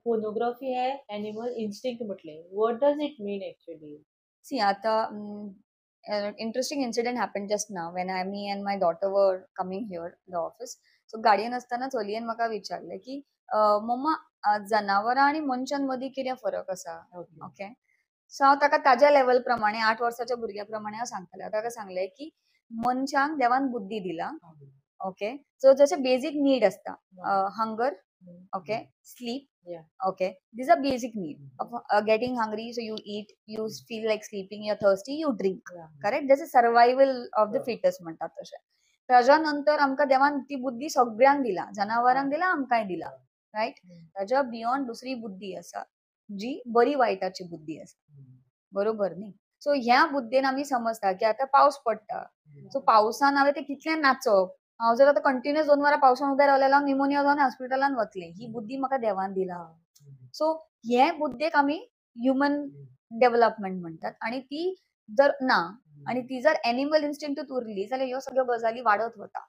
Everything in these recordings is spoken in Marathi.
पोर्नोग्राफी है एनिमल इन्स्टिंक्ट म्हटले. What does it mean actually? See, आता interesting incident happened just now when me and my daughter were coming here to the office. So गाडयेन असताना चलयेन म्हाका विचारलें की मम्मा जनावरां आणि मनशांमदीं कितें फरक आसा? ओके. ओके. सो हांव ताका ताज्या लेवल प्रमाणे 8 वर्साच्या भुरग्या प्रमाणे हांव सांगतालें. हांव ताका सांगलें की मनशांक देवान बुद्धी दिला. ओके. सो जशे बेसिक नीड असता. Hunger, okay, sleep, Yeah. okay, these are basic need of getting hungry, so you eat, you feel like sleeping, you're thirsty, you drink. Yeah. Correct. This is survival of the Yeah. fittest म्हणतात तशें. त्याच्यानंतर आमकां देवान ती बुद्धी सगळ्यांक दिला, जनावरांक दिला, आमकांय दिला. राईट. ताच्या बियॉन्ड दुसरी बुद्धी आसा जी बरी वायटाची बुद्धी आसा. बरोबर न्ही. सो ह्या बुद्दीन आमी समजता की आतां पावस पडटा, सो पावसान हांवें तें कितलें नाचप. हांव जर आतां कंटिन्युअस 2 वरां पावसान उबें रावलें जाल्यार हांव निमोनिया जावन हॉस्पिटलान वतलें. ही बुद्धी म्हाका देवान दिला. सो हे बुद्देक आमी ह्युमन डेव्हलपमेंट म्हणटात आणि ती जर ना आणि ती जर एनिमल इन्स्टिंक्टूच उरली जाल्यार ह्यो सगळ्यो गजाली वाडत वता.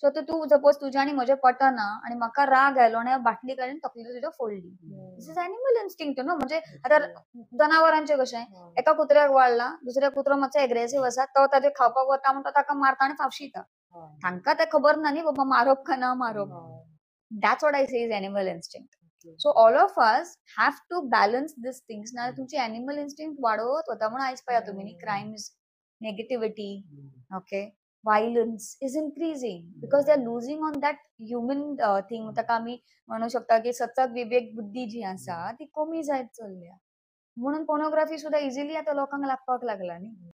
सो आतां तूं सपोज तुजें आनी म्हजें पटना आणि म्हाका राग आयलो आनी हांवें बाटली काडली आनी तकली तुज्या फोडली. दिस इज एनिमल इन्स्टिंक्ट न्हू. म्हणजे आतां जनावरांचें कशें एका कुत्र्याक वाडला, दुसऱ्या कुत्रो मातसो एग्रेसिव्ह आसा, तो ताजें खावपाक वता म्हणून तो ताका मारता आनी फावशीता. तांकां तें खबर ना न्ही बाबा मारप काय ना मारप. That's what I say is animal instinct. So all of us have to balance these things. ना तुमची animal instinct वाढवत होता म्हणून आयज पळया तुम्ही crimes, negativity, okay, violence is increasing because they are losing on that human thing. ताका आमी म्हणू शकता की सतत विवेक बुद्धी जी आसा ती कमी जायत चल्ल्या. म्हणून पोर्नोग्राफी सुद्धा इझिली आता लोकांक लागपाक लागला न्ही.